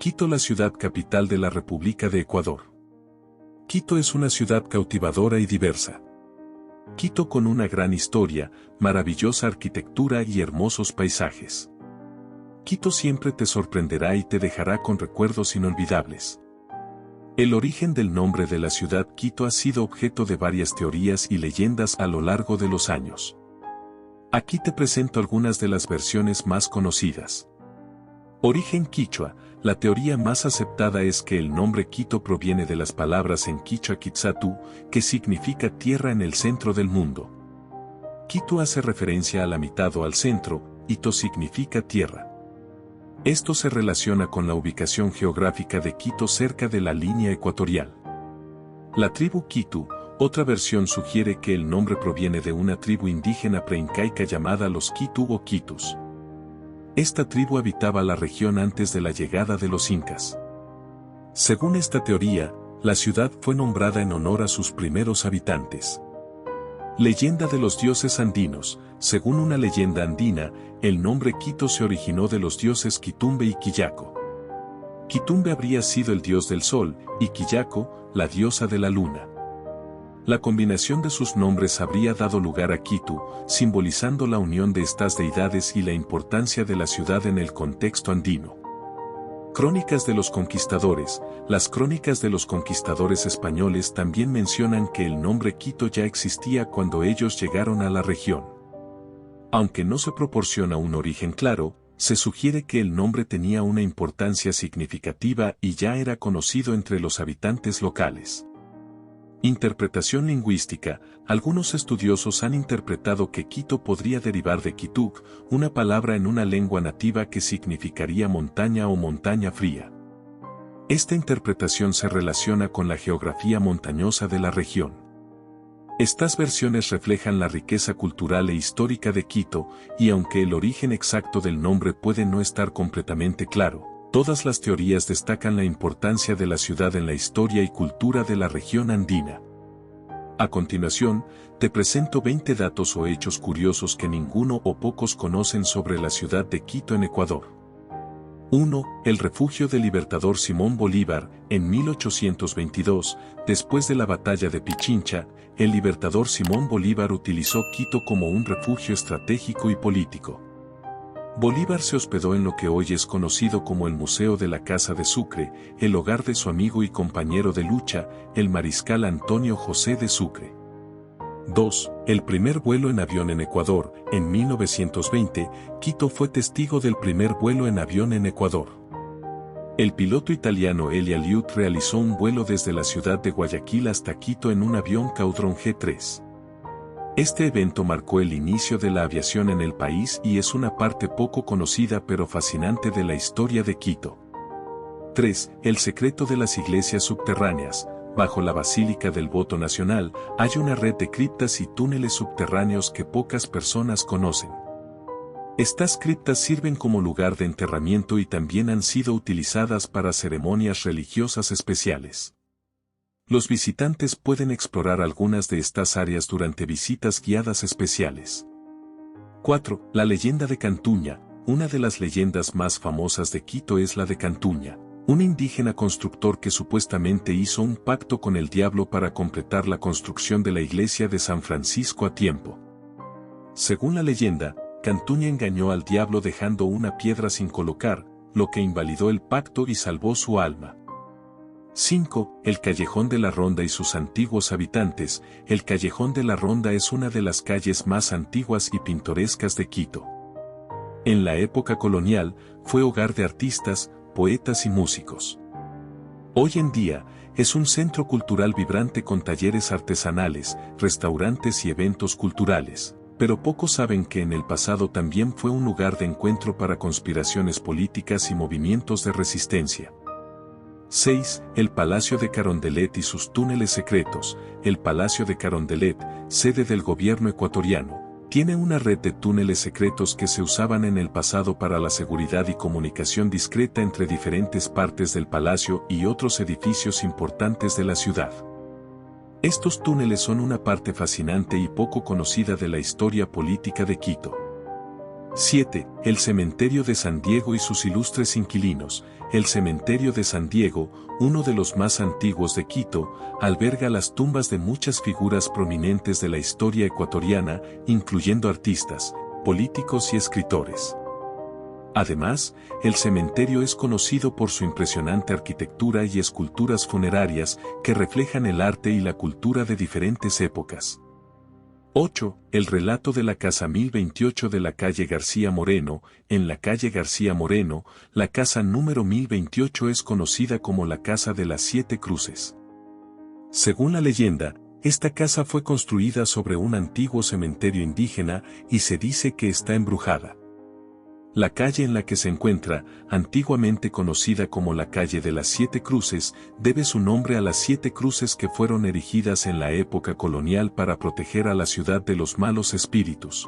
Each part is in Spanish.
Quito, la ciudad capital de la República de Ecuador. Quito es una ciudad cautivadora y diversa. Quito con una gran historia, maravillosa arquitectura y hermosos paisajes. Quito siempre te sorprenderá y te dejará con recuerdos inolvidables. El origen del nombre de la ciudad Quito ha sido objeto de varias teorías y leyendas a lo largo de los años. Aquí te presento algunas de las versiones más conocidas. Origen quichua. La teoría más aceptada es que el nombre Quito proviene de las palabras en quichua Quetzatú, que significa tierra en el centro del mundo. Quito hace referencia a la mitad o al centro, Ito significa tierra. Esto se relaciona con la ubicación geográfica de Quito cerca de la línea ecuatorial. La tribu Quitu. Otra versión sugiere que el nombre proviene de una tribu indígena preincaica llamada los Quitu o Quitus. Esta tribu habitaba la región antes de la llegada de los incas. Según esta teoría, la ciudad fue nombrada en honor a sus primeros habitantes. Leyenda de los dioses andinos. Según una leyenda andina, el nombre Quito se originó de los dioses Quitumbe y Quillaco. Quitumbe habría sido el dios del sol, y Quillaco, la diosa de la luna. La combinación de sus nombres habría dado lugar a Quito, simbolizando la unión de estas deidades y la importancia de la ciudad en el contexto andino. Crónicas de los conquistadores. Las crónicas de los conquistadores españoles también mencionan que el nombre Quito ya existía cuando ellos llegaron a la región. Aunque no se proporciona un origen claro, se sugiere que el nombre tenía una importancia significativa y ya era conocido entre los habitantes locales. Interpretación lingüística. Algunos estudiosos han interpretado que Quito podría derivar de Quituk, una palabra en una lengua nativa que significaría montaña o montaña fría. Esta interpretación se relaciona con la geografía montañosa de la región. Estas versiones reflejan la riqueza cultural e histórica de Quito, y aunque el origen exacto del nombre puede no estar completamente claro, todas las teorías destacan la importancia de la ciudad en la historia y cultura de la región andina. A continuación, te presento 20 datos o hechos curiosos que ninguno o pocos conocen sobre la ciudad de Quito en Ecuador. 1. El refugio del libertador Simón Bolívar. En 1822, después de la batalla de Pichincha, el libertador Simón Bolívar utilizó Quito como un refugio estratégico y político. Bolívar se hospedó en lo que hoy es conocido como el Museo de la Casa de Sucre, el hogar de su amigo y compañero de lucha, el mariscal Antonio José de Sucre. 2. El primer vuelo en avión en Ecuador. En 1920, Quito fue testigo del primer vuelo en avión en Ecuador. El piloto italiano Elia Liut realizó un vuelo desde la ciudad de Guayaquil hasta Quito en un avión Caudron G3. Este evento marcó el inicio de la aviación en el país y es una parte poco conocida pero fascinante de la historia de Quito. 3. El secreto de las iglesias subterráneas. Bajo la Basílica del Voto Nacional, hay una red de criptas y túneles subterráneos que pocas personas conocen. Estas criptas sirven como lugar de enterramiento y también han sido utilizadas para ceremonias religiosas especiales. Los visitantes pueden explorar algunas de estas áreas durante visitas guiadas especiales. 4. La leyenda de Cantuña. Una de las leyendas más famosas de Quito es la de Cantuña, un indígena constructor que supuestamente hizo un pacto con el diablo para completar la construcción de la iglesia de San Francisco a tiempo. Según la leyenda, Cantuña engañó al diablo dejando una piedra sin colocar, lo que invalidó el pacto y salvó su alma. 5. El Callejón de la Ronda y sus antiguos habitantes. El Callejón de la Ronda es una de las calles más antiguas y pintorescas de Quito. En la época colonial, fue hogar de artistas, poetas y músicos. Hoy en día, es un centro cultural vibrante con talleres artesanales, restaurantes y eventos culturales, pero pocos saben que en el pasado también fue un lugar de encuentro para conspiraciones políticas y movimientos de resistencia. 6. El Palacio de Carondelet y sus túneles secretos. El Palacio de Carondelet, sede del gobierno ecuatoriano, tiene una red de túneles secretos que se usaban en el pasado para la seguridad y comunicación discreta entre diferentes partes del palacio y otros edificios importantes de la ciudad. Estos túneles son una parte fascinante y poco conocida de la historia política de Quito. 7. El cementerio de San Diego y sus ilustres inquilinos. El cementerio de San Diego, uno de los más antiguos de Quito, alberga las tumbas de muchas figuras prominentes de la historia ecuatoriana, incluyendo artistas, políticos y escritores. Además, el cementerio es conocido por su impresionante arquitectura y esculturas funerarias que reflejan el arte y la cultura de diferentes épocas. 8. El relato de la casa 1028 de la calle García Moreno. En la calle García Moreno, la casa número 1028 es conocida como la Casa de las Siete Cruces. Según la leyenda, esta casa fue construida sobre un antiguo cementerio indígena y se dice que está embrujada. La calle en la que se encuentra, antiguamente conocida como la calle de las Siete Cruces, debe su nombre a las 7 cruces que fueron erigidas en la época colonial para proteger a la ciudad de los malos espíritus.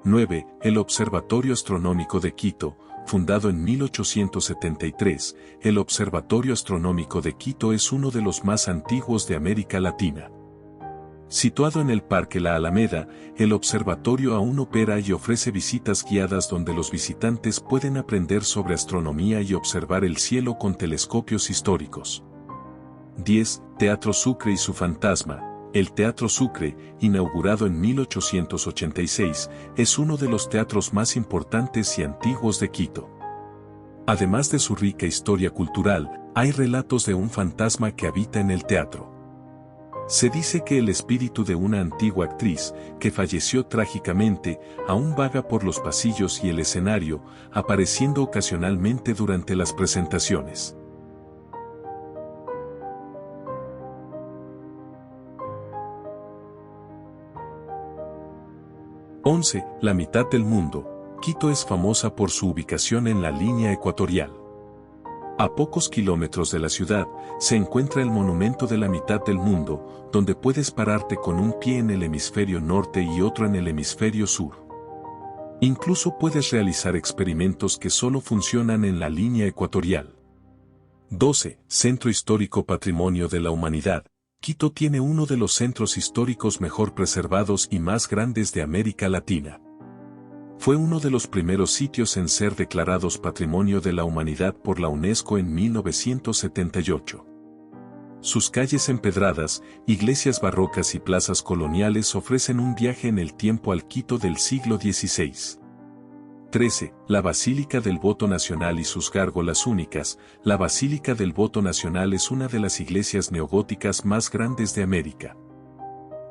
9. El Observatorio Astronómico de Quito. Fundado en 1873, el Observatorio Astronómico de Quito es uno de los más antiguos de América Latina. Situado en el Parque La Alameda, el observatorio aún opera y ofrece visitas guiadas donde los visitantes pueden aprender sobre astronomía y observar el cielo con telescopios históricos. 10. Teatro Sucre y su fantasma. El Teatro Sucre, inaugurado en 1886, es uno de los teatros más importantes y antiguos de Quito. Además de su rica historia cultural, hay relatos de un fantasma que habita en el teatro. Se dice que el espíritu de una antigua actriz, que falleció trágicamente, aún vaga por los pasillos y el escenario, apareciendo ocasionalmente durante las presentaciones. La mitad del mundo. Quito es famosa por su ubicación en la línea ecuatorial. A pocos kilómetros de la ciudad, se encuentra el monumento de la mitad del mundo, donde puedes pararte con un pie en el hemisferio norte y otro en el hemisferio sur. Incluso puedes realizar experimentos que solo funcionan en la línea ecuatorial. 12. Centro Histórico Patrimonio de la Humanidad. Quito tiene uno de los centros históricos mejor preservados y más grandes de América Latina. Fue uno de los primeros sitios en ser declarados Patrimonio de la Humanidad por la UNESCO en 1978. Sus calles empedradas, iglesias barrocas y plazas coloniales ofrecen un viaje en el tiempo al Quito del siglo XVI. 13. La Basílica del Voto Nacional y sus gárgolas únicas. La Basílica del Voto Nacional es una de las iglesias neogóticas más grandes de América.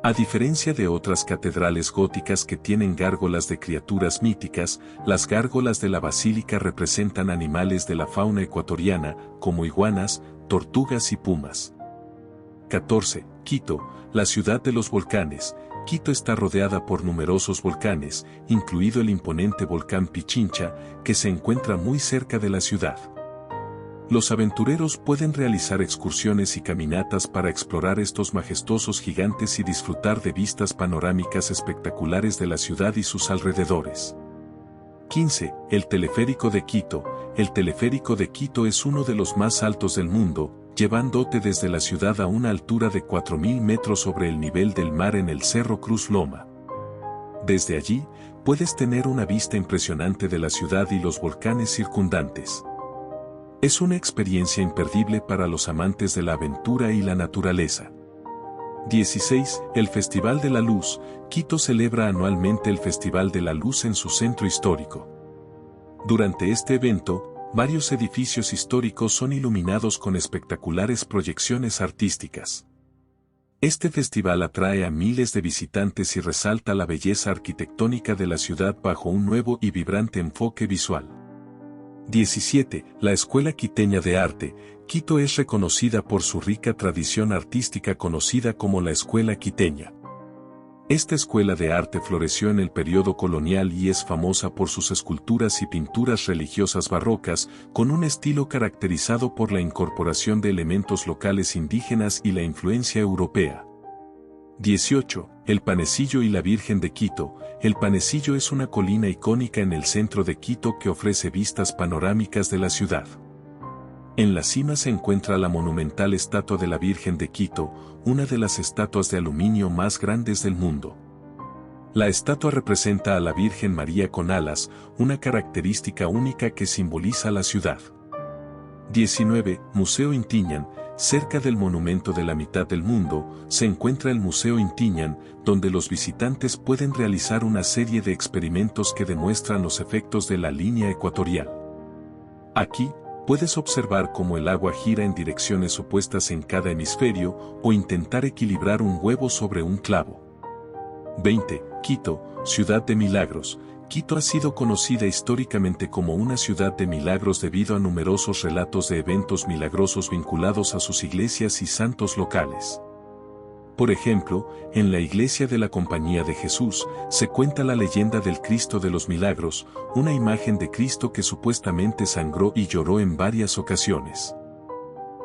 A diferencia de otras catedrales góticas que tienen gárgolas de criaturas míticas, las gárgolas de la basílica representan animales de la fauna ecuatoriana, como iguanas, tortugas y pumas. 14. Quito, la ciudad de los volcanes. Quito está rodeada por numerosos volcanes, incluido el imponente volcán Pichincha, que se encuentra muy cerca de la ciudad. Los aventureros pueden realizar excursiones y caminatas para explorar estos majestuosos gigantes y disfrutar de vistas panorámicas espectaculares de la ciudad y sus alrededores. 15. El Teleférico de Quito. El Teleférico de Quito es uno de los más altos del mundo, llevándote desde la ciudad a una altura de 4.000 metros sobre el nivel del mar en el Cerro Cruz Loma. Desde allí, puedes tener una vista impresionante de la ciudad y los volcanes circundantes. Es una experiencia imperdible para los amantes de la aventura y la naturaleza. 16. El Festival de la Luz. Quito celebra anualmente el Festival de la Luz en su centro histórico. Durante este evento, varios edificios históricos son iluminados con espectaculares proyecciones artísticas. Este festival atrae a miles de visitantes y resalta la belleza arquitectónica de la ciudad bajo un nuevo y vibrante enfoque visual. 17. La Escuela Quiteña de Arte. Quito es reconocida por su rica tradición artística conocida como la Escuela Quiteña. Esta escuela de arte floreció en el periodo colonial y es famosa por sus esculturas y pinturas religiosas barrocas, con un estilo caracterizado por la incorporación de elementos locales indígenas y la influencia europea. 18. El Panecillo y la Virgen de Quito. El Panecillo es una colina icónica en el centro de Quito que ofrece vistas panorámicas de la ciudad. En la cima se encuentra la monumental estatua de la Virgen de Quito, una de las estatuas de aluminio más grandes del mundo. La estatua representa a la Virgen María con alas, una característica única que simboliza la ciudad. 19. Museo Intiñán. Cerca del monumento de la mitad del mundo, se encuentra el Museo Intiñán, donde los visitantes pueden realizar una serie de experimentos que demuestran los efectos de la línea ecuatorial. Aquí, puedes observar cómo el agua gira en direcciones opuestas en cada hemisferio o intentar equilibrar un huevo sobre un clavo. 20. Quito, ciudad de milagros. Quito ha sido conocida históricamente como una ciudad de milagros debido a numerosos relatos de eventos milagrosos vinculados a sus iglesias y santos locales. Por ejemplo, en la iglesia de la Compañía de Jesús, se cuenta la leyenda del Cristo de los Milagros, una imagen de Cristo que supuestamente sangró y lloró en varias ocasiones.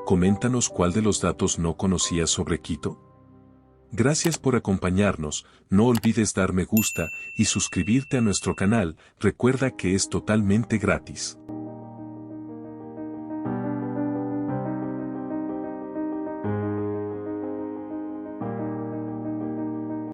Coméntanos cuál de los datos no conocías sobre Quito. Gracias por acompañarnos, no olvides dar me gusta y suscribirte a nuestro canal, recuerda que es totalmente gratis.